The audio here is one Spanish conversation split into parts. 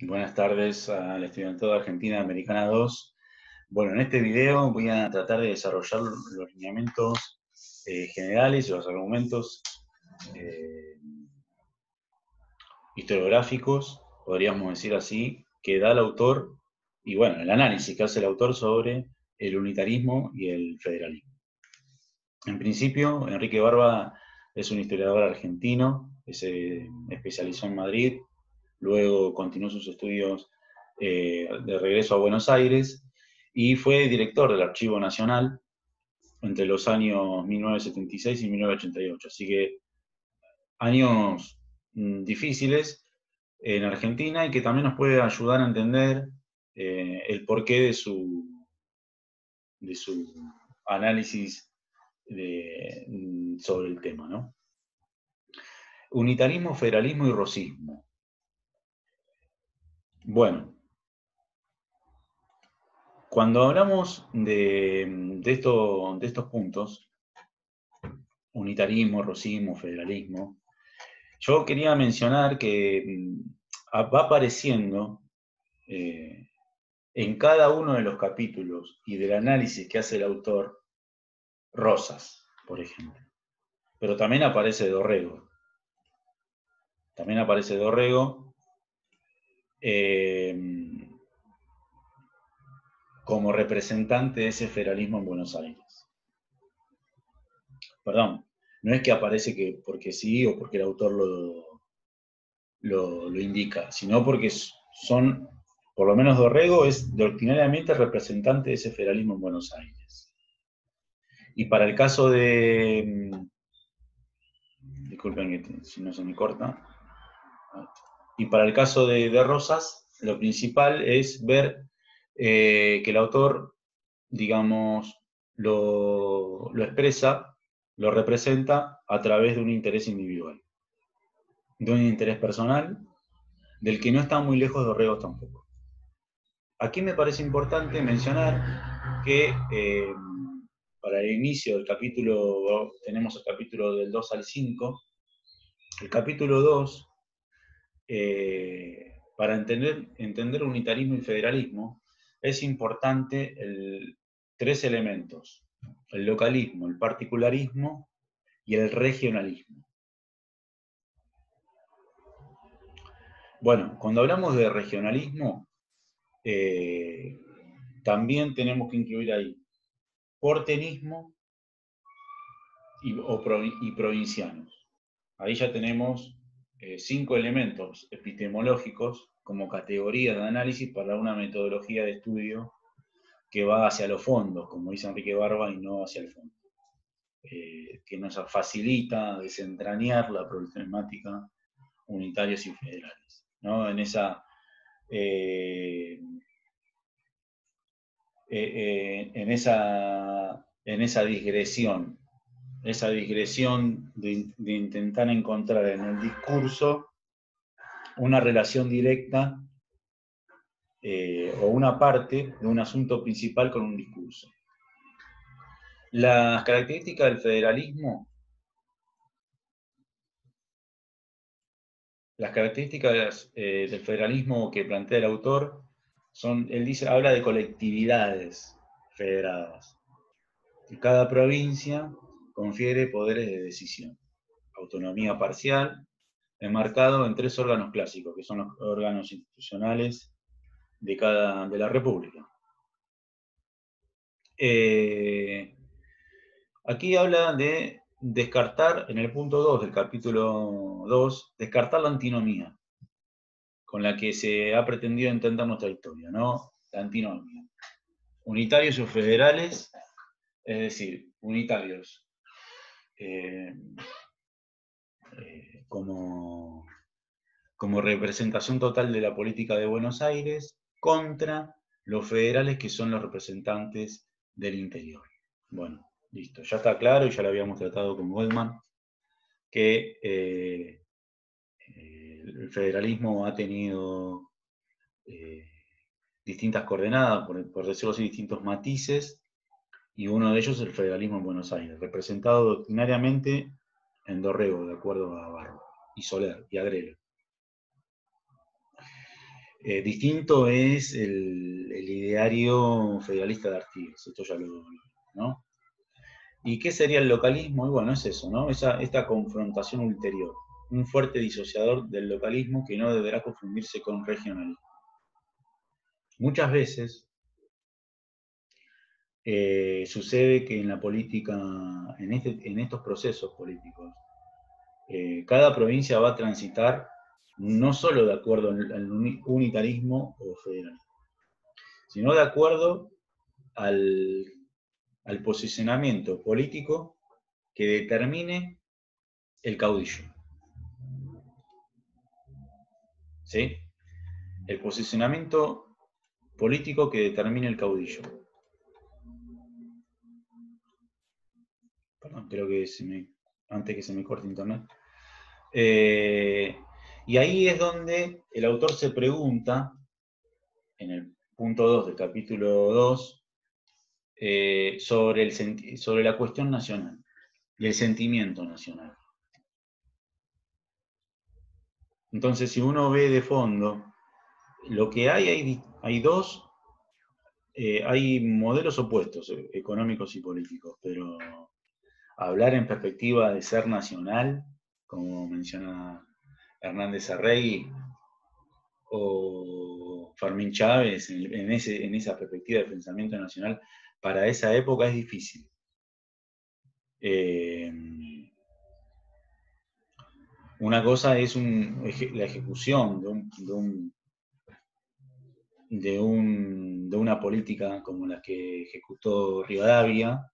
Buenas tardes al estudiantado de Argentina Americana 2. Bueno, en este video voy a tratar de desarrollar los lineamientos generales y los argumentos eh, historiográficos, podríamos decir así, que da el autor y bueno, el análisis que hace el autor sobre el unitarismo y el federalismo. En principio, Enrique Barba es un historiador argentino que se especializó en Madrid, luego continuó sus estudios de regreso a Buenos Aires y fue director del Archivo Nacional entre los años 1976 y 1988. Así que años difíciles en Argentina y que también nos puede ayudar a entender el porqué de su análisis sobre el tema, ¿no? Unitarismo, federalismo y rosismo. Bueno, cuando hablamos de estos puntos, unitarismo, rosismo, federalismo, yo quería mencionar que va apareciendo en cada uno de los capítulos y del análisis que hace el autor, Rosas, por ejemplo. Pero también aparece Dorrego. También aparece Dorrego como representante de ese federalismo en Buenos Aires. Perdón, no es que aparece que porque sí o porque el autor lo indica, sino porque son, por lo menos Dorrego es doctrinariamente representante de ese federalismo en Buenos Aires. Y para el caso de, disculpen que si no se me corta, y para el caso de Rosas, lo principal es ver que el autor, digamos, lo expresa, lo representa a través de un interés individual, de un interés personal, del que no está muy lejos Dorrego tampoco. Aquí me parece importante mencionar que para el inicio del capítulo, tenemos el capítulo del 2 al 5, el capítulo 2, para entender unitarismo y federalismo, es importante tres elementos: el localismo, el particularismo y el regionalismo. Bueno, cuando hablamos de regionalismo, también tenemos que incluir ahí porteñismo y provincianos. Ahí ya tenemos 5 elementos epistemológicos como categoría de análisis para una metodología de estudio que va hacia los fondos, como dice Enrique Barba, y no hacia el fondo. Que nos facilita desentrañar la problemática unitarios y federales, ¿no? En esa digresión de intentar encontrar en el discurso una relación directa o una parte de un asunto principal con un discurso. Las características del federalismo, del federalismo que plantea el autor habla de colectividades federadas. Cada provincia confiere poderes de decisión, autonomía parcial, enmarcado en 3 órganos clásicos, que son los órganos institucionales de la República. Aquí habla de descartar, en el punto 2 del capítulo 2, descartar la antinomía, con la que se ha pretendido entender nuestra historia, ¿no? La antinomía. Unitarios o federales, es decir, unitarios como representación total de la política de Buenos Aires contra los federales que son los representantes del interior. Bueno, listo, ya está claro y ya lo habíamos tratado con Goldman, que el federalismo ha tenido distintas coordenadas, por decirlo así, distintos matices, y uno de ellos es el federalismo en Buenos Aires, representado doctrinariamente en Dorrego, de acuerdo a Barba, y Soler, y Agrelo. Distinto es el ideario federalista de Artigas, esto ya ¿no? ¿Y qué sería el localismo? Y bueno, es eso, ¿no? Esta confrontación ulterior, un fuerte disociador del localismo que no deberá confundirse con regionalismo. Muchas veces sucede que en la política, en estos procesos políticos, cada provincia va a transitar no solo de acuerdo al unitarismo o federalismo, sino de acuerdo al posicionamiento político que determine el caudillo. ¿Sí? El posicionamiento político que determine el caudillo. Perdón, creo que antes que se me corte internet. Y ahí es donde el autor se pregunta, en el punto 2 del capítulo 2, sobre la cuestión nacional y el sentimiento nacional. Entonces, si uno ve de fondo, lo que hay dos, hay modelos opuestos, económicos y políticos, pero hablar en perspectiva de ser nacional, como menciona Hernández Arregui o Fermín Chávez, en esa perspectiva de pensamiento nacional, para esa época es difícil. Una cosa es la ejecución de una política como la que ejecutó Rivadavia,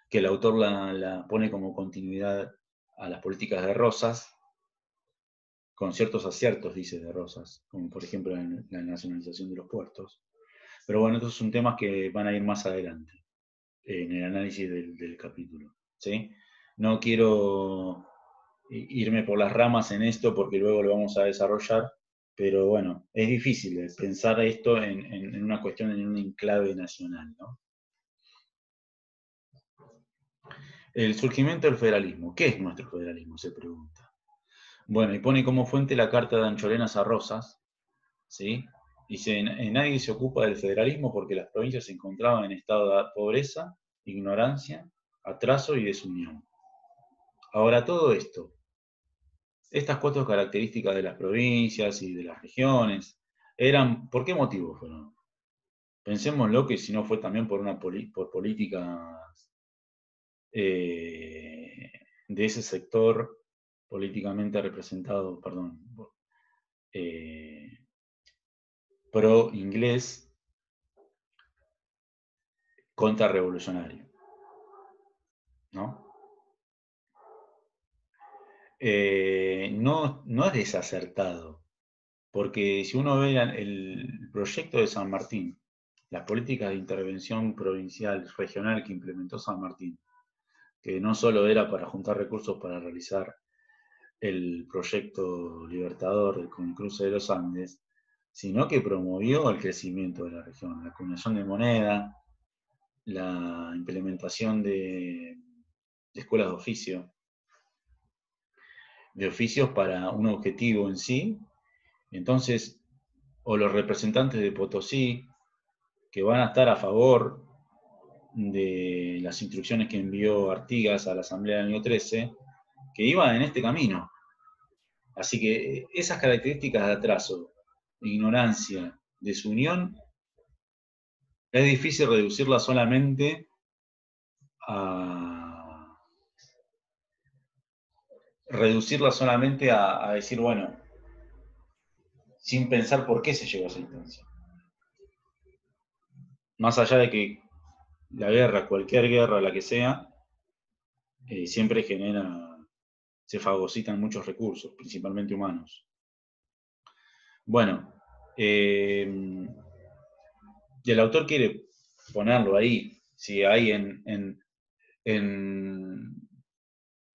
que el autor la pone como continuidad a las políticas de Rosas, con ciertos aciertos, dice, de Rosas, como por ejemplo la nacionalización de los puertos. Pero bueno, estos son temas que van a ir más adelante en el análisis del capítulo. ¿Sí? No quiero irme por las ramas en esto porque luego lo vamos a desarrollar, pero bueno, es difícil pensar esto en una cuestión, en un enclave nacional, ¿no? El surgimiento del federalismo. ¿Qué es nuestro federalismo? Se pregunta. Bueno, y pone como fuente la carta de Anchorenas a Rosas, ¿sí? Dice, nadie se ocupa del federalismo porque las provincias se encontraban en estado de pobreza, ignorancia, atraso y desunión. Ahora, todo esto, estas cuatro características de las provincias y de las regiones, ¿por qué motivo fueron? Pensémoslo que si no fue también por políticas de ese sector políticamente representado, perdón, pro-inglés, contrarrevolucionario, ¿no? No es desacertado, porque si uno ve el proyecto de San Martín, las políticas de intervención provincial, regional que implementó San Martín, que no solo era para juntar recursos para realizar el proyecto libertador del cruce de los Andes, sino que promovió el crecimiento de la región, la acuñación de moneda, la implementación de escuelas de oficios para un objetivo en sí. Entonces, o los representantes de Potosí, que van a estar a favor de las instrucciones que envió Artigas a la Asamblea del año 13, que iban en este camino. Así que esas características de atraso, ignorancia, desunión, es difícil reducirlas solamente a decir, bueno, sin pensar por qué se llegó a esa instancia. Más allá de que la guerra, cualquier guerra, la que sea, siempre se fagocitan muchos recursos, principalmente humanos. Bueno, y el autor quiere ponerlo ahí, si hay en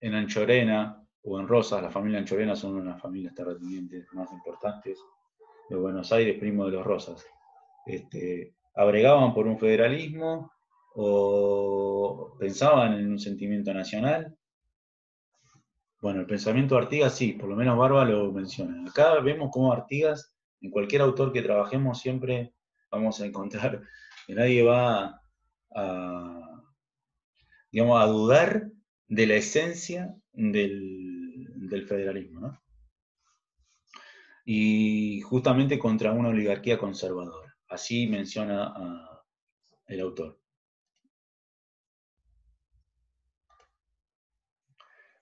Anchorena o en Rosas, la familia Anchorena son una de las familias terratenientes más importantes de Buenos Aires, primo de los Rosas. ¿Abregaban por un federalismo o pensaban en un sentimiento nacional? Bueno, el pensamiento de Artigas sí, por lo menos Barba lo menciona. Acá vemos cómo Artigas En cualquier autor que trabajemos siempre vamos a encontrar que nadie va digamos, a dudar de la esencia del federalismo, ¿no? Y justamente contra una oligarquía conservadora. Así menciona el autor.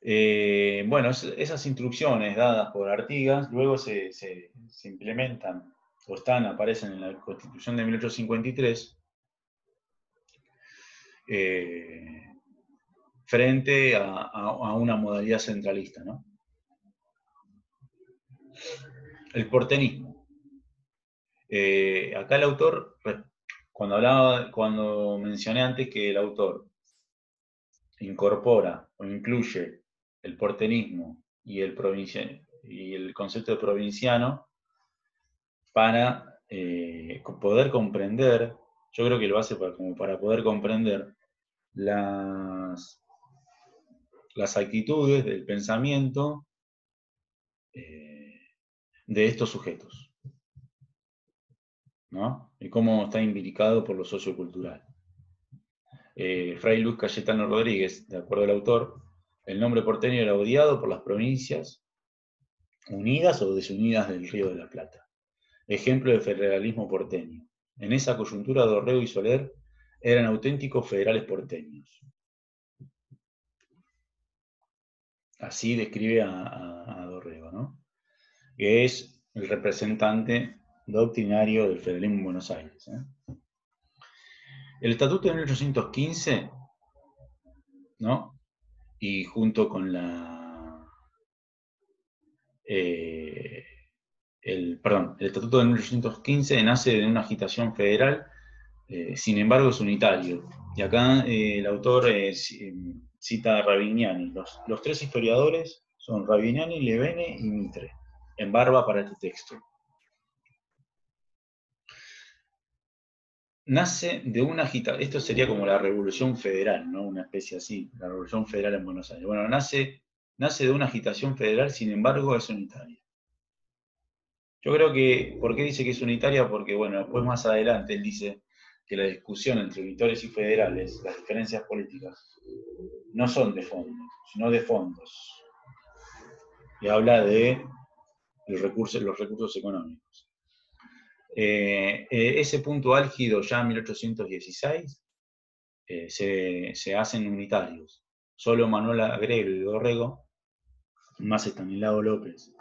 Bueno, esas instrucciones dadas por Artigas luego se implementan o aparecen en la Constitución de 1853 frente a una modalidad centralista, ¿no? El porteñismo. Acá el autor, cuando mencioné antes que el autor incorpora o incluye el porteñismo y el concepto de provinciano para poder comprender, yo creo que lo hace como para poder comprender las actitudes del pensamiento de estos sujetos, ¿no? Y cómo está implicado por lo sociocultural. Fray Luis Cayetano Rodríguez, de acuerdo al autor, el nombre porteño era odiado por las provincias unidas o desunidas del Río de la Plata. Ejemplo de federalismo porteño. En esa coyuntura, Dorrego y Soler eran auténticos federales porteños. Así describe a Dorrego, ¿no? Que es el representante doctrinario del federalismo en Buenos Aires. El Estatuto de 1815, ¿no? Y junto con el Estatuto de 1815 nace de una agitación federal, sin embargo es unitario. Y acá el autor cita a Ravignani. Los tres historiadores son Ravignani, Levene y Mitre, en Barba para este texto. Nace de una agitación, esto sería como la Revolución Federal, ¿no? Una especie así, la Revolución Federal en Buenos Aires. Bueno, nace de una agitación federal, sin embargo es unitaria. Yo creo que, ¿por qué dice que es unitaria? Porque, bueno, después más adelante él dice que la discusión entre unitarios y federales, las diferencias políticas, no son de fondo, sino de fondos. Y habla de los recursos económicos. Ese punto álgido ya en 1816 se hacen unitarios. Solo Manuel Agrelo y Dorrego, más Estanislao López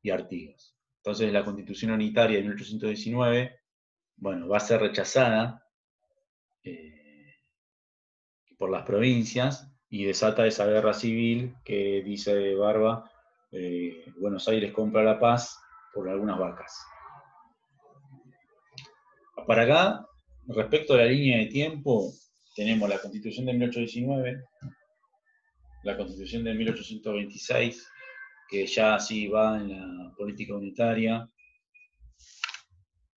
y Artigas. Entonces la Constitución unitaria de 1819, bueno, va a ser rechazada por las provincias y desata esa guerra civil que dice Barba, Buenos Aires compra la paz por algunas vacas. Para acá, respecto a la línea de tiempo, tenemos la Constitución de 1819, la Constitución de 1826, que ya sí va en la política unitaria,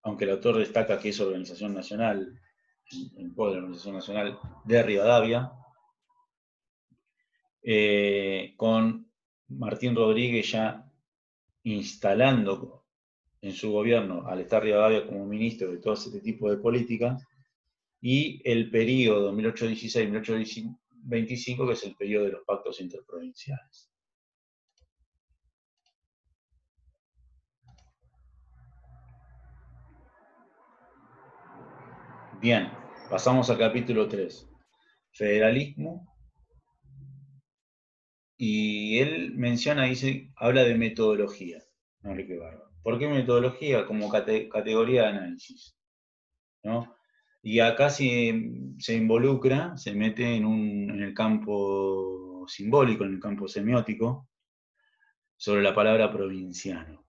aunque el autor destaca que es organización nacional, en pos de la organización nacional de Rivadavia, con Martín Rodríguez ya instalando en su gobierno al estar Rivadavia como ministro de todo este tipo de políticas, y el periodo 1816-1825, que es el periodo de los pactos interprovinciales. Bien, pasamos al capítulo 3, federalismo, y él menciona, habla de metodología, Enrique Barba. ¿Por qué metodología? Como categoría de análisis, ¿no? Y acá se involucra, se mete en el campo simbólico, en el campo semiótico, sobre la palabra provinciano.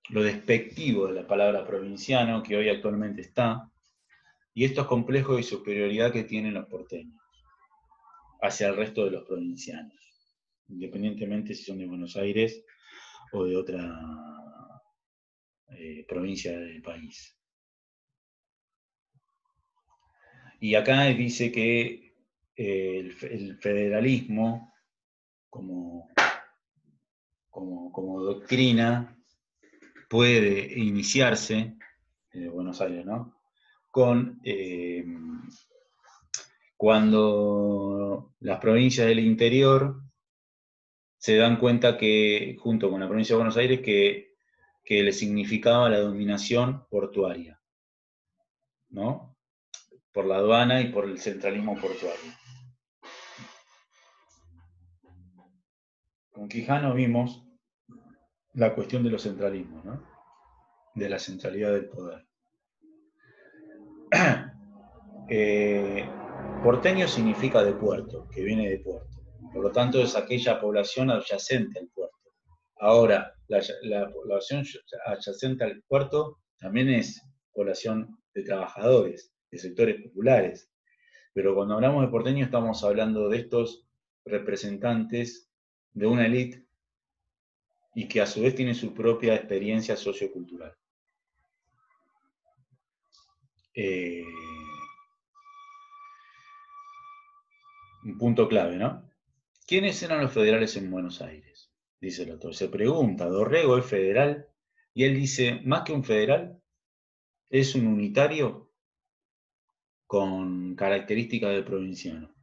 Lo despectivo de la palabra provinciano que hoy actualmente está, y estos complejos de superioridad que tienen los porteños hacia el resto de los provincianos, independientemente si son de Buenos Aires o de otra provincia del país. Y acá dice que el federalismo como doctrina puede iniciarse, Buenos Aires, ¿no? Con cuando las provincias del interior se dan cuenta que, junto con la provincia de Buenos Aires, que le significaba la dominación portuaria, ¿no? Por la aduana y por el centralismo portuario. Con Quijano vimos la cuestión de los centralismos, ¿no? De la centralidad del poder. Porteño significa de puerto, que viene de puerto. Por lo tanto, es aquella población adyacente al puerto. Ahora, la población adyacente al puerto también es población de trabajadores, de sectores populares. Pero cuando hablamos de porteño estamos hablando de estos representantes de una élite y que a su vez tiene su propia experiencia sociocultural. Un punto clave, ¿no? ¿Quiénes eran los federales en Buenos Aires? Dice el autor. Se pregunta, ¿Dorrego es federal? Y él dice, más que un federal, es un unitario con características de provinciano.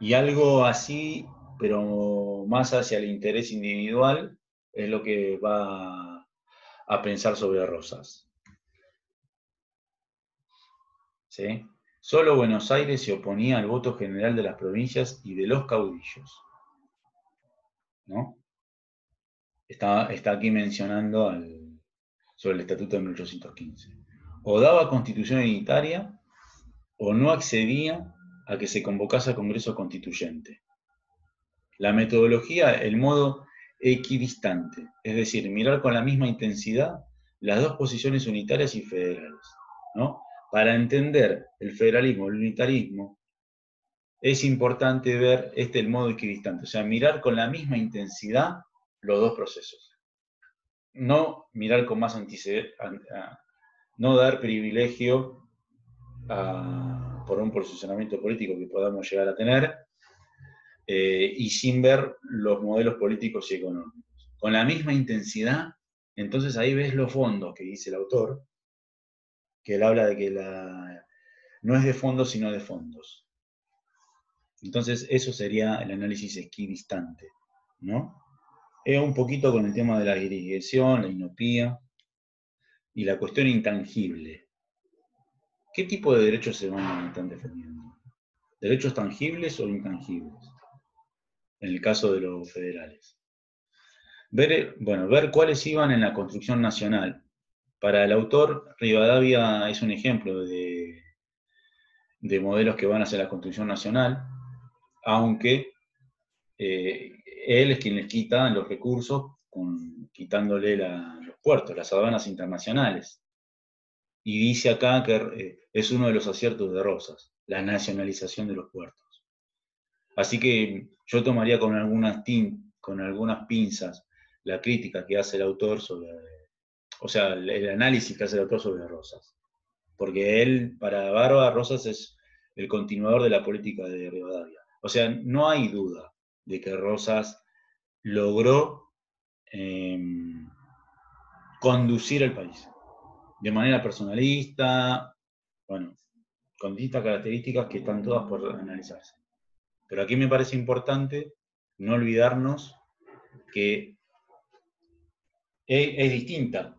Y algo así, pero más hacia el interés individual, es lo que va a pensar sobre Rosas. ¿Sí? Solo Buenos Aires se oponía al voto general de las provincias y de los caudillos, ¿no? Está aquí mencionando sobre el Estatuto de 1815. O daba constitución unitaria o no accedía a que se convocase Congreso Constituyente. La metodología, el modo equidistante, es decir, mirar con la misma intensidad las dos posiciones unitarias y federales, ¿no? Para entender el federalismo, el unitarismo, es importante ver el modo equidistante, o sea, mirar con la misma intensidad los dos procesos. No mirar con más no dar privilegio por un posicionamiento político que podamos llegar a tener, y sin ver los modelos políticos y económicos. Con la misma intensidad, entonces ahí ves los fondos que dice el autor, que él habla de que no es de fondos, sino de fondos. Entonces eso sería el análisis equidistante, ¿no? Un poquito con el tema de la irrigación, la inopía y la cuestión intangible. ¿Qué tipo de derechos se están defendiendo? ¿Derechos tangibles o intangibles? En el caso de los federales. Ver cuáles iban en la construcción nacional. Para el autor, Rivadavia es un ejemplo de modelos que van hacia la construcción nacional, aunque él es quien les quita los recursos, quitándole los puertos, las aduanas internacionales. Y dice acá que es uno de los aciertos de Rosas, la nacionalización de los puertos. Así que yo tomaría con algunas pinzas la crítica que hace el autor el análisis que hace el autor sobre Rosas. Porque él, para Barba, Rosas es el continuador de la política de Rivadavia. O sea, no hay duda de que Rosas logró conducir el país de manera personalista, con distintas características que están todas por analizarse. Pero aquí me parece importante no olvidarnos que es distinta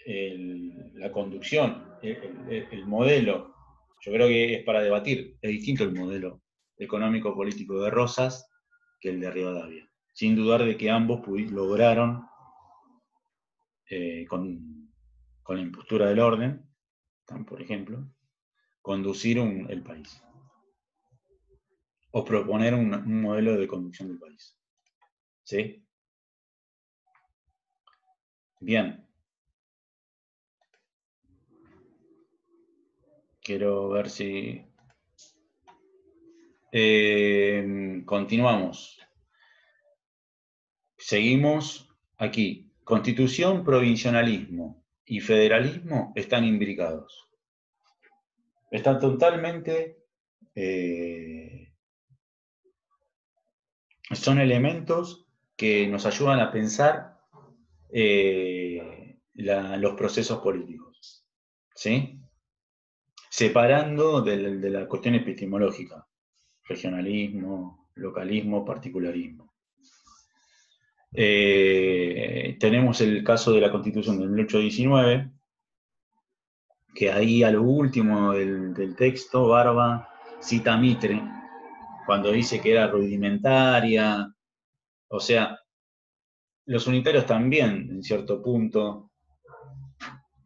la conducción, el modelo. Yo creo que es para debatir, es distinto el modelo económico-político de Rosas que el de Rivadavia. Sin dudar de que ambos lograron, con la impostura del orden, por ejemplo, conducir el país. O proponer un modelo de conducción del país. ¿Sí? Bien. Quiero ver si... continuamos. Seguimos aquí. Constitución, provincialismo y federalismo están imbricados. Están totalmente... son elementos que nos ayudan a pensar los procesos políticos, ¿sí? Separando de la cuestión epistemológica, regionalismo, localismo, particularismo. Tenemos el caso de la Constitución de 1819, que ahí a lo último del texto, Barba cita a Mitre, cuando dice que era rudimentaria. O sea, los unitarios también, en cierto punto,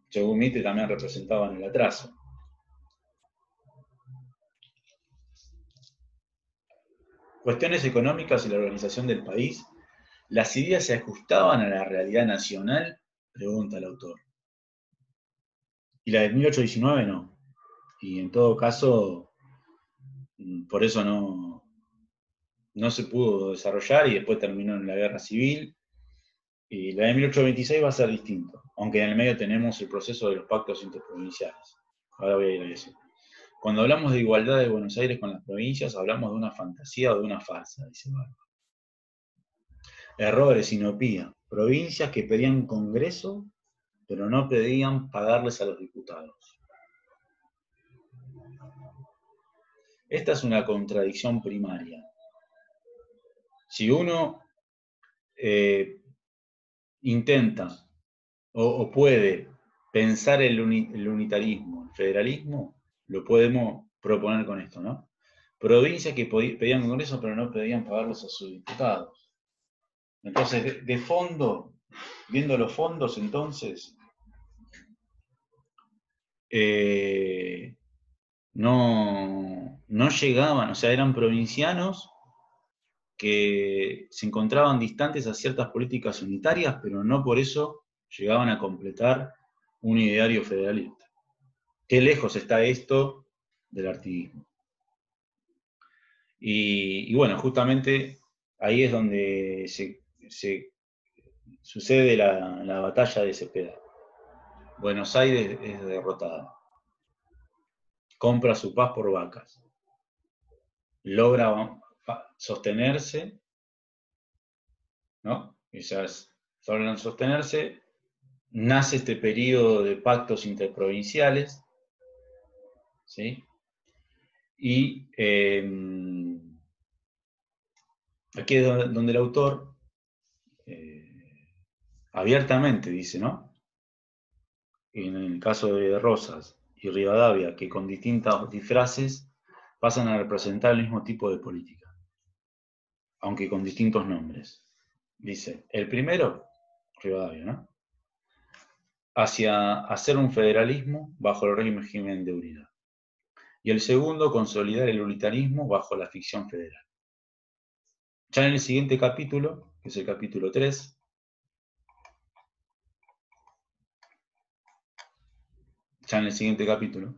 según Mitre, también representaban el atraso. Cuestiones económicas y la organización del país, ¿las ideas se ajustaban a la realidad nacional? Pregunta el autor. Y la de 1819 no. Y en todo caso, por eso no se pudo desarrollar y después terminó en la guerra civil. Y la de 1826 va a ser distinto, aunque en el medio tenemos el proceso de los pactos interprovinciales. Ahora voy a ir a eso. Cuando hablamos de igualdad de Buenos Aires con las provincias, hablamos de una fantasía o de una farsa, dice Barba. Errores, sinopía. Provincias que pedían Congreso, pero no pedían pagarles a los diputados. Esta es una contradicción primaria. Si uno intenta o puede pensar el unitarismo, el federalismo, lo podemos proponer con esto, ¿no? Provincias que pedían Congreso, pero no pedían pagarlos a sus diputados. Entonces, de fondo, viendo los fondos, entonces, no llegaban, o sea, eran provincianos que se encontraban distantes a ciertas políticas unitarias, pero no por eso llegaban a completar un ideario federalista. Qué lejos está esto del artiguismo. Y bueno, justamente ahí es donde se sucede la batalla de Cepeda. Buenos Aires es derrotada. Compra su paz por vacas. Logra sostenerse, ¿no? Quizás logran sostenerse. Nace este periodo de pactos interprovinciales, ¿sí? Y aquí es donde el autor abiertamente dice, ¿no? En el caso de Rosas y Rivadavia, que con distintos disfraces pasan a representar el mismo tipo de política, aunque con distintos nombres. Dice, el primero, Rivadavia, ¿no? Hacia hacer un federalismo bajo el régimen de unidad. Y el segundo, consolidar el unitarismo bajo la ficción federal. Ya en el siguiente capítulo, que es el capítulo 3, ya en el siguiente capítulo,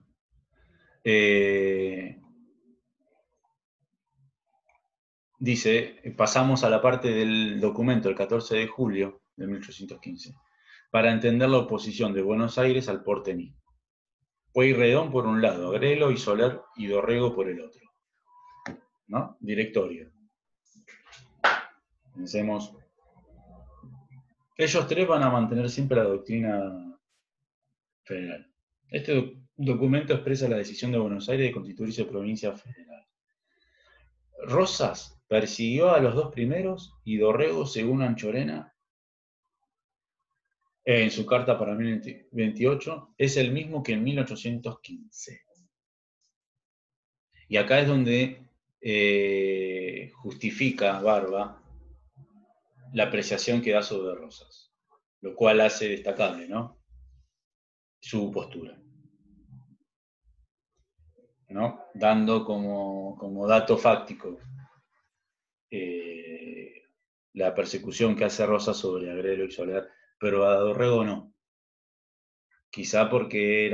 dice, pasamos a la parte del documento, el 14 de julio de 1815, para entender la oposición de Buenos Aires al porteñismo. Pueyrredón por un lado, Agrelo y Soler y Dorrego por el otro. ¿No? Directorio. Pensemos. Ellos tres van a mantener siempre la doctrina federal. Este documento expresa la decisión de Buenos Aires de constituirse provincia federal. Rosas persiguió a los dos primeros y Dorrego, según Anchorena, en su carta para 1028, es el mismo que en 1815. Y acá es donde justifica Barba la apreciación que da sobre Rosas, lo cual hace destacable, ¿no? Su postura, ¿no? Dando como dato fáctico la persecución que hace Rosas sobre Agrelo y Soler, pero a Dorrego no. Quizá porque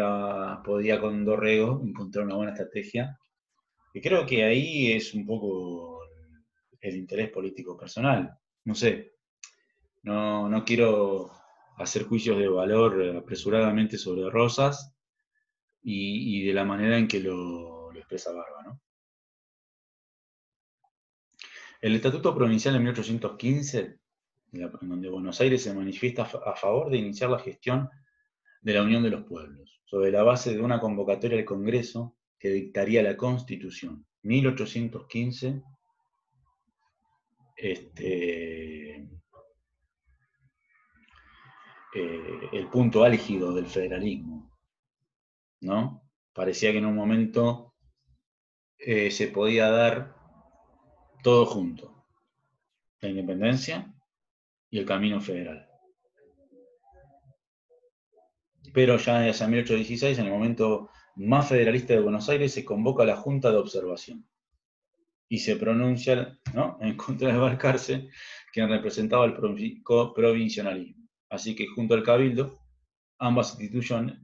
podía con Dorrego encontrar una buena estrategia. Y creo que ahí es un poco el interés político personal. No sé, no quiero hacer juicios de valor apresuradamente sobre Rosas y de la manera en que lo expresa Barba, ¿no? El Estatuto Provincial de 1815 en donde Buenos Aires se manifiesta a favor de iniciar la gestión de la Unión de los Pueblos, sobre la base de una convocatoria al Congreso que dictaría la Constitución. 1815, el punto álgido del federalismo, ¿no? Parecía que en un momento se podía dar todo junto, la independencia y el camino federal. Pero ya hacia 1816, en el momento más federalista de Buenos Aires, se convoca la Junta de Observación y se pronuncia, ¿no?, en contra de Balcarce, quien representaba el provincialismo. Así que junto al Cabildo, ambas instituciones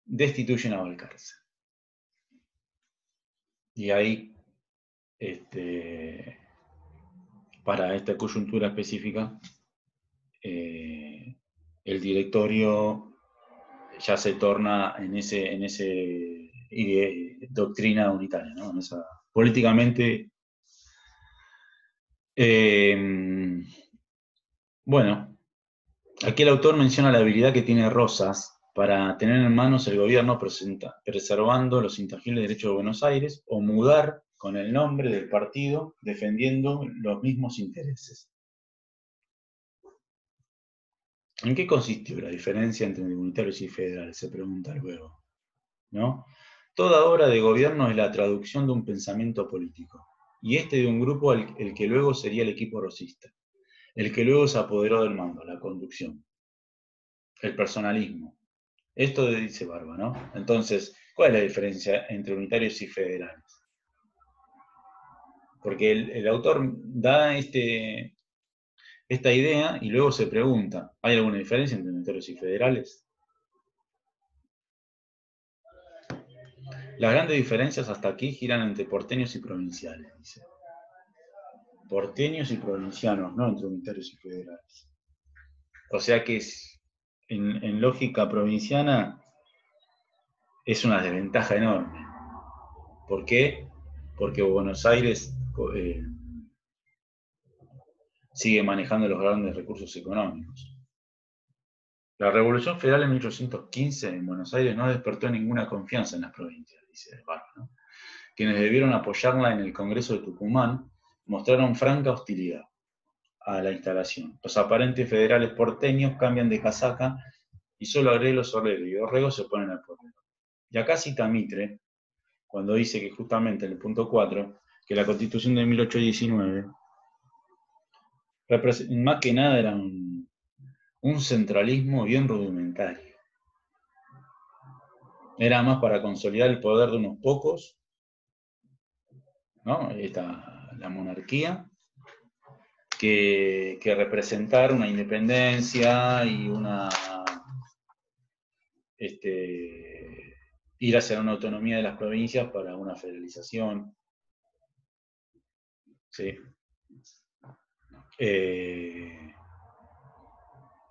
destituyen a Balcarce. Y ahí, para esta coyuntura específica, el directorio ya se torna en ese doctrina unitaria, ¿no? En esa, políticamente. Bueno, aquí el autor menciona la habilidad que tiene Rosas para tener en manos el gobierno preservando los intangibles derechos de Buenos Aires o mudar con el nombre del partido defendiendo los mismos intereses. ¿En qué consistió la diferencia entre unitarios y federales?, se pregunta luego, ¿no? Toda obra de gobierno es la traducción de un pensamiento político, y de un grupo el que luego sería el equipo rosista, el que luego se apoderó del mando, la conducción, el personalismo. Esto dice Barba, ¿no? Entonces, ¿cuál es la diferencia entre unitarios y federales? Porque el autor da esta idea y luego se pregunta, ¿hay alguna diferencia entre unitarios y federales? Las grandes diferencias hasta aquí giran entre porteños y provinciales, dice. Porteños y provincianos, no entre unitarios y federales. O sea que en lógica provinciana es una desventaja enorme. ¿Por qué? Porque Buenos Aires sigue manejando los grandes recursos económicos. La Revolución Federal en 1815 en Buenos Aires no despertó ninguna confianza en las provincias, dice Barba, ¿no? Quienes debieron apoyarla en el Congreso de Tucumán mostraron franca hostilidad a la instalación. Los aparentes federales porteños cambian de casaca y solo Agrelo, Sorrero y Dorrego se oponen al poder. Y acá cita Mitre, cuando dice que justamente en el punto 4, que la Constitución de 1819 más que nada era un centralismo bien rudimentario. Era más para consolidar el poder de unos pocos, ¿no?, la monarquía, que representar una independencia y ir hacia una autonomía de las provincias para una federalización. ¿Sí?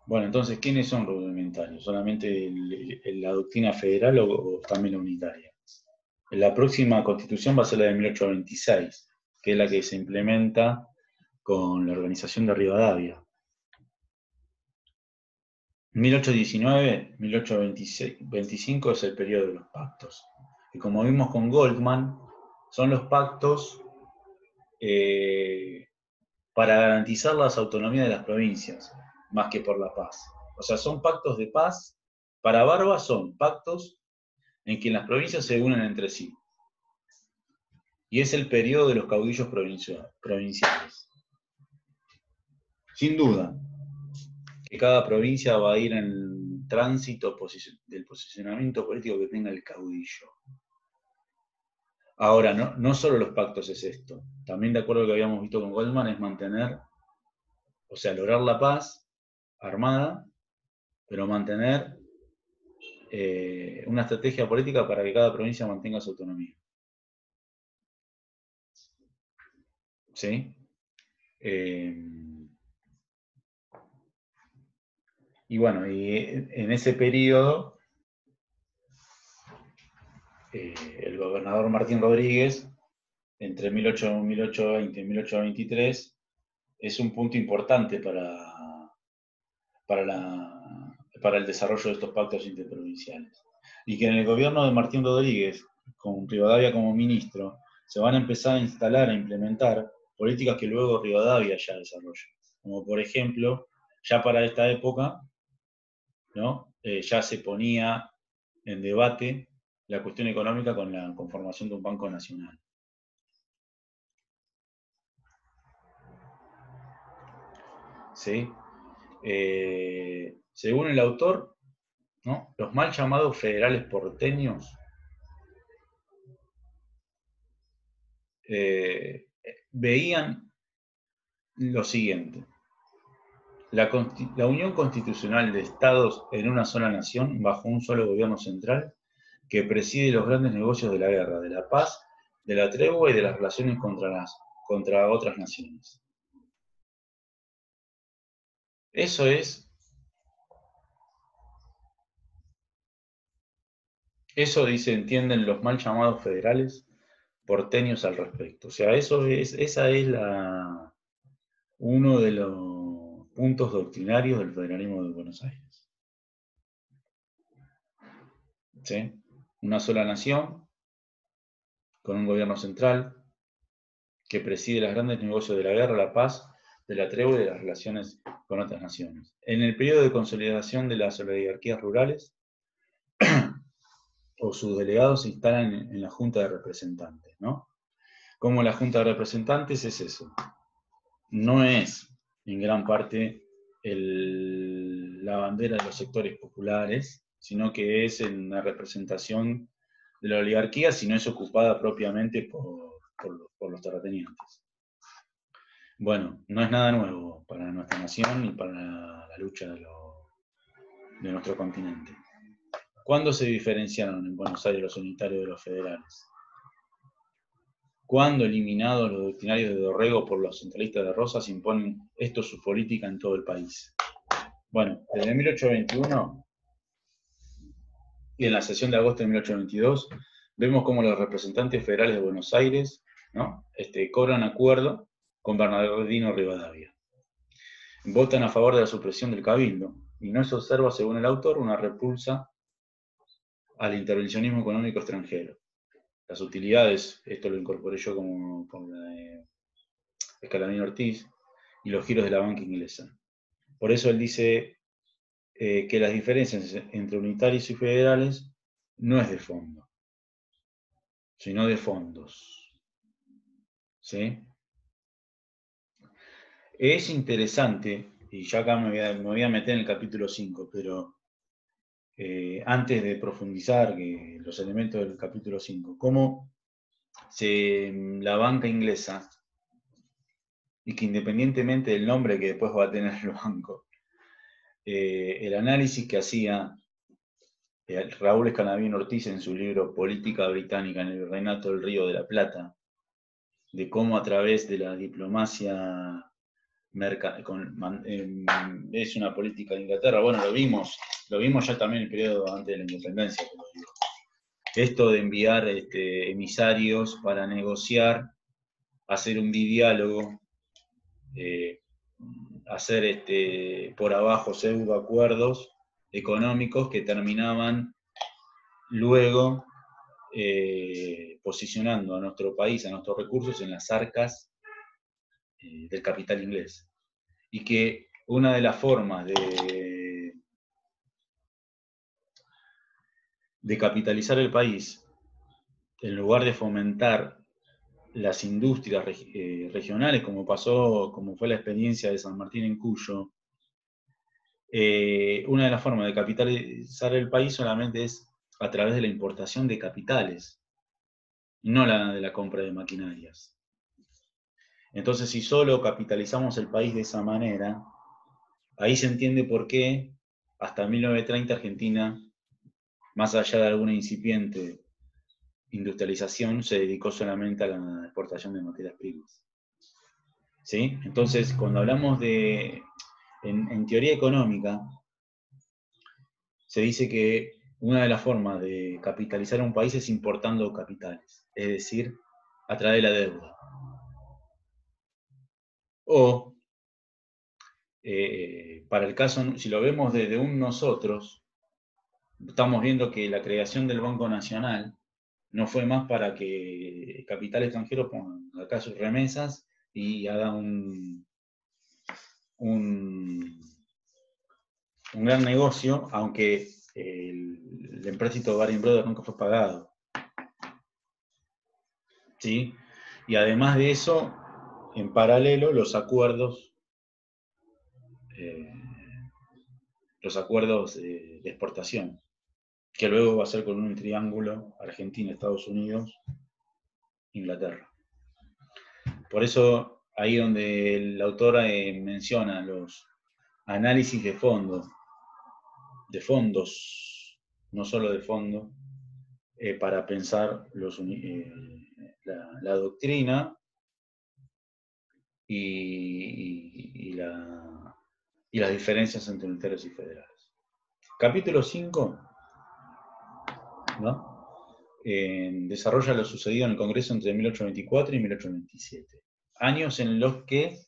Bueno, entonces, ¿quiénes son rudimentarios? ¿Solamente la doctrina federal o también la unitaria? La próxima constitución va a ser la de 1826, que es la que se implementa con la organización de Rivadavia. 1819-1825 es el periodo de los pactos. Y como vimos con Goldman, son los pactos para garantizar las autonomías de las provincias, más que por la paz. O sea, son pactos de paz. Para Barba son pactos en que las provincias se unen entre sí. Y es el periodo de los caudillos provinciales. Sin duda, que cada provincia va a ir en tránsito del posicionamiento político que tenga el caudillo. Ahora, no solo los pactos es esto. También, de acuerdo a lo que habíamos visto con Goldman, es mantener, o sea, lograr la paz armada, pero mantener una estrategia política para que cada provincia mantenga su autonomía. ¿Sí? Y bueno, y en ese periodo, el gobernador Martín Rodríguez entre 1820 y 1823 es un punto importante para el desarrollo de estos pactos interprovinciales. Y que en el gobierno de Martín Rodríguez, con Rivadavia como ministro, se van a empezar a instalar, a implementar políticas que luego Rivadavia ya desarrolla. Como por ejemplo, ya para esta época, ¿no? Ya se ponía en debate la cuestión económica con la conformación de un banco nacional. ¿Sí? Según el autor, ¿no? Los mal llamados federales porteños veían lo siguiente: la unión constitucional de estados en una sola nación bajo un solo gobierno central que preside los grandes negocios de la guerra, de la paz, de la tregua y de las relaciones contra otras naciones. Eso dice, entienden los mal llamados federales porteños al respecto. O sea, esa es uno de los puntos doctrinarios del federalismo de Buenos Aires. ¿Sí? Una sola nación, con un gobierno central, que preside los grandes negocios de la guerra, la paz, de la tregua y de las relaciones con otras naciones. En el periodo de consolidación de las oligarquías rurales, o sus delegados se instalan en la Junta de Representantes, ¿no? Como la Junta de Representantes es eso. No es, en gran parte, la bandera de los sectores populares, sino que es en la representación de la oligarquía, si no es ocupada propiamente por los terratenientes. Bueno, no es nada nuevo para nuestra nación ni para la lucha de nuestro continente. ¿Cuándo se diferenciaron en Buenos Aires los unitarios de los federales? ¿Cuándo, eliminados los doctrinarios de Dorrego por los centralistas de Rosas, imponen esto su política en todo el país? Bueno, desde 1821 y en la sesión de agosto de 1822 vemos cómo los representantes federales de Buenos Aires, ¿no? Cobran acuerdo con Bernardino Rivadavia. Votan a favor de la supresión del cabildo y no se observa, según el autor, una repulsa al intervencionismo económico extranjero. Las utilidades, esto lo incorporé yo con la de Escalamino Ortiz, y los giros de la banca inglesa. Por eso él dice que las diferencias entre unitarios y federales no es de fondo, sino de fondos. ¿Sí? Es interesante, y ya acá me voy a meter en el capítulo 5, pero antes de profundizar los elementos del capítulo 5, cómo la banca inglesa, y que independientemente del nombre que después va a tener el banco, el análisis que hacía Raúl Escanabino Ortiz en su libro Política Británica en el Virreinato del Río de la Plata, de cómo a través de la diplomacia es una política de Inglaterra. Bueno, lo vimos ya también en el periodo antes de la independencia. Esto de enviar emisarios para negociar, hacer un diálogo, hacer por abajo pseudo acuerdos económicos que terminaban luego posicionando a nuestro país, a nuestros recursos en las arcas del capital inglés. Y que una de las formas de capitalizar el país, en lugar de fomentar las industrias regionales, como fue la experiencia de San Martín en Cuyo, una de las formas de capitalizar el país solamente es a través de la importación de capitales, no de la compra de maquinarias. Entonces, si solo capitalizamos el país de esa manera, ahí se entiende por qué hasta 1930 Argentina, más allá de alguna incipiente industrialización, se dedicó solamente a la exportación de materias primas. ¿Sí? Entonces, cuando hablamos en teoría económica, se dice que una de las formas de capitalizar un país es importando capitales, es decir, a través de la deuda. O, para el caso, si lo vemos desde un nosotros, estamos viendo que la creación del Banco Nacional no fue más para que el capital extranjero ponga acá sus remesas y haga un gran negocio, aunque el empréstito de Baring Brothers nunca fue pagado. ¿Sí? Y además de eso, en paralelo, los acuerdos de exportación, que luego va a ser con un triángulo Argentina, Estados Unidos, Inglaterra. Por eso, ahí donde el autor menciona los análisis de fondos, no solo de fondo, para pensar la doctrina y las diferencias entre unitarios y federales. Capítulo 5, ¿no? Desarrolla lo sucedido en el Congreso entre 1824 y 1827. Años en los que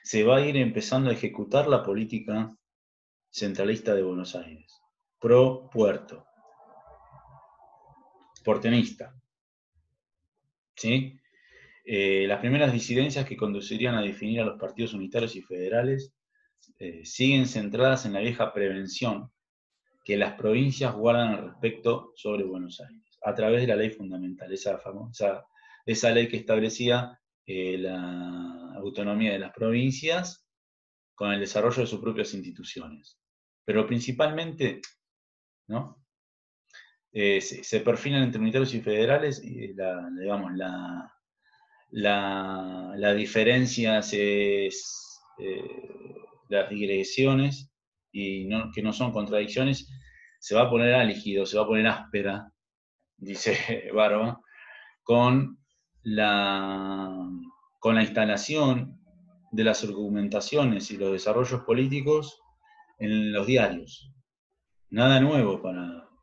se va a ir empezando a ejecutar la política centralista de Buenos Aires, pro puerto, portenista. ¿Sí? Las primeras disidencias que conducirían a definir a los partidos unitarios y federales siguen centradas en la vieja prevención que las provincias guardan al respecto sobre Buenos Aires, a través de la ley fundamental, esa ley que establecía la autonomía de las provincias con el desarrollo de sus propias instituciones. Pero principalmente, ¿no? Se perfilan entre unitarios y federales, la diferencia es las digresiones, y que no son contradicciones, se va a poner álgido, se va a poner áspera, dice Barba, con la instalación de las argumentaciones y los desarrollos políticos en los diarios. Nada nuevo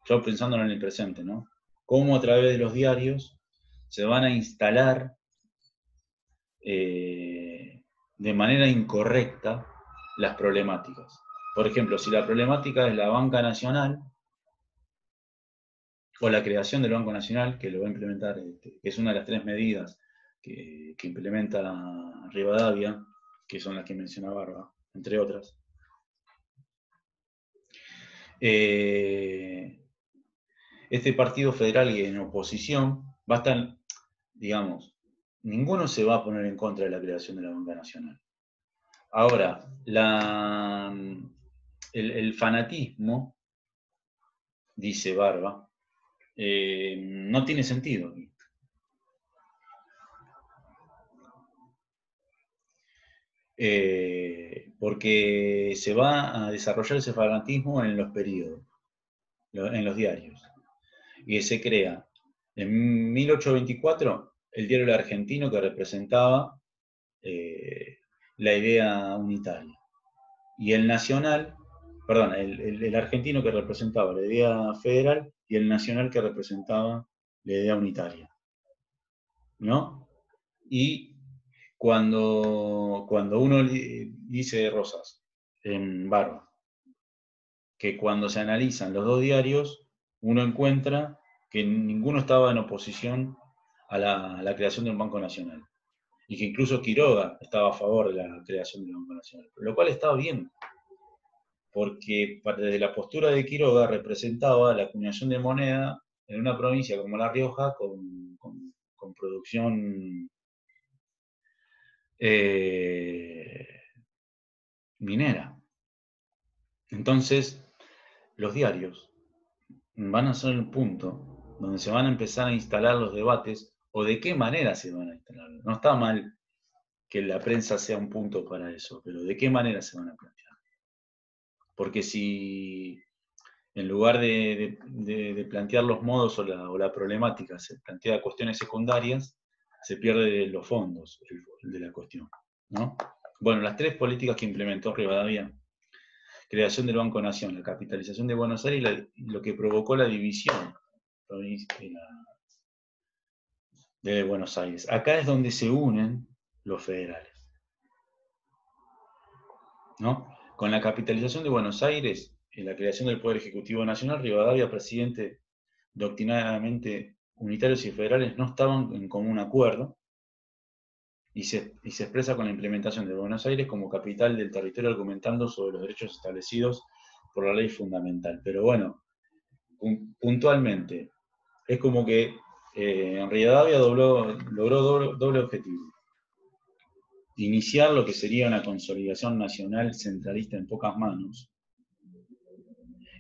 yo pensándolo en el presente, ¿no? Cómo a través de los diarios se van a instalar de manera incorrecta las problemáticas. Por ejemplo, si la problemática es la banca nacional, o la creación del Banco Nacional, que lo va a implementar, que es una de las 3 medidas que implementa Rivadavia, que son las que menciona Barba, entre otras. Este partido federal y en oposición va a estar, digamos, ninguno se va a poner en contra de la creación de la banca nacional. Ahora, el fanatismo, dice Barba, no tiene sentido. Porque se va a desarrollar ese fanatismo en los periodos, en los diarios. Y se crea en 1824 el diario El Argentino, que representaba la idea unitaria. Y el Nacional, perdón, el Argentino, que representaba la idea federal, y el Nacional, que representaba la idea unitaria. ¿No? Y cuando uno dice Rosas en Barba, que cuando se analizan los dos diarios, uno encuentra que ninguno estaba en oposición a la creación de un Banco Nacional. Y que incluso Quiroga estaba a favor de la creación del Banco Nacional. Lo cual estaba bien, porque desde la postura de Quiroga representaba la acuñación de moneda en una provincia como La Rioja con producción minera. Entonces, los diarios van a ser el punto donde se van a empezar a instalar los debates, o de qué manera se van a instalar. No está mal que la prensa sea un punto para eso, pero de qué manera se van a plantear. Porque si en lugar de plantear los modos o la problemática se plantea cuestiones secundarias, se pierde los fondos de la cuestión, ¿no? Bueno, las 3 políticas que implementó Rivadavia: creación del Banco Nación, la capitalización de Buenos Aires y lo que provocó la división de Buenos Aires. Acá es donde se unen los federales, ¿no? Con la capitalización de Buenos Aires, en la creación del Poder Ejecutivo Nacional, Rivadavia, presidente, doctrinariamente unitarios y federales no estaban en común acuerdo, y se expresa con la implementación de Buenos Aires como capital del territorio, argumentando sobre los derechos establecidos por la ley fundamental. Pero bueno, puntualmente, es como que en Rivadavia logró doble objetivo: iniciar lo que sería una consolidación nacional centralista en pocas manos,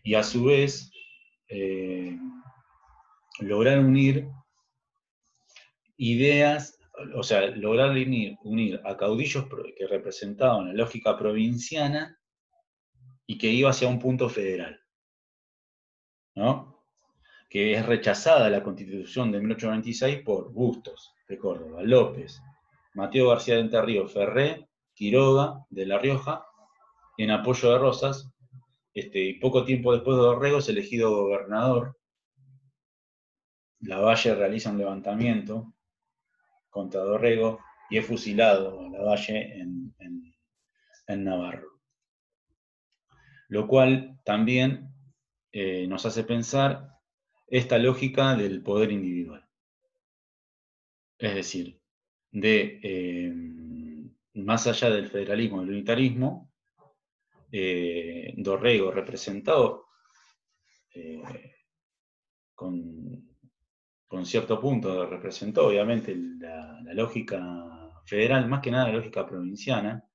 y a su vez eh, lograr unir ideas, o sea, lograr unir a caudillos que representaban la lógica provinciana y que iba hacia un punto federal, ¿no? Que es rechazada la Constitución de 1896 por Bustos de Córdoba, López, Mateo García de Entre Ríos, Ferré, Quiroga de La Rioja, en apoyo de Rosas. Y poco tiempo después de Dorrego es elegido gobernador. Lavalle realiza un levantamiento contra Dorrego y es fusilado Lavalle en Navarro. Lo cual también nos hace pensar esta lógica del poder individual. Es decir, más allá del federalismo y del unitarismo, Dorrego representado con cierto punto, representó obviamente la lógica federal, más que nada la lógica provinciana,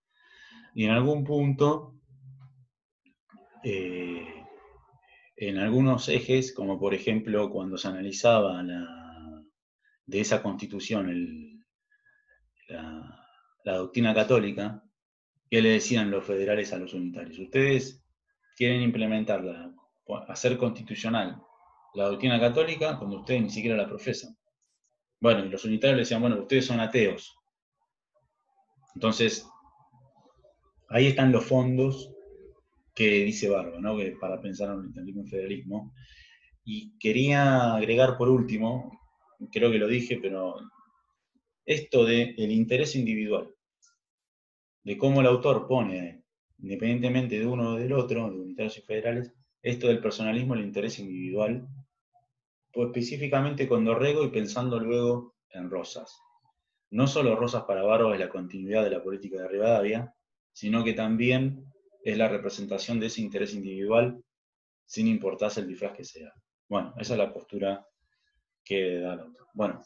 y en algún punto, en algunos ejes, como por ejemplo cuando se analizaba de esa constitución la doctrina católica, ¿qué le decían los federales a los unitarios? Ustedes quieren implementarla, hacer constitucional la doctrina católica cuando ustedes ni siquiera la profesan. Bueno, y los unitarios le decían, bueno, ustedes son ateos. Entonces, ahí están los fondos que dice Barba, ¿no? Que para pensar en el unitarismo y federalismo. Y quería agregar por último, creo que lo dije, pero esto del interés individual, de cómo el autor pone, independientemente de uno o del otro, de unitarios y federales, esto del personalismo, el interés individual, pues específicamente con Dorrego y pensando luego en Rosas. No solo Rosas para Barba es la continuidad de la política de Rivadavia, sino que también es la representación de ese interés individual sin importarse el disfraz que sea. Bueno, esa es la postura que da el autor. Bueno,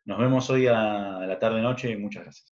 nos vemos hoy a la tarde-noche y muchas gracias.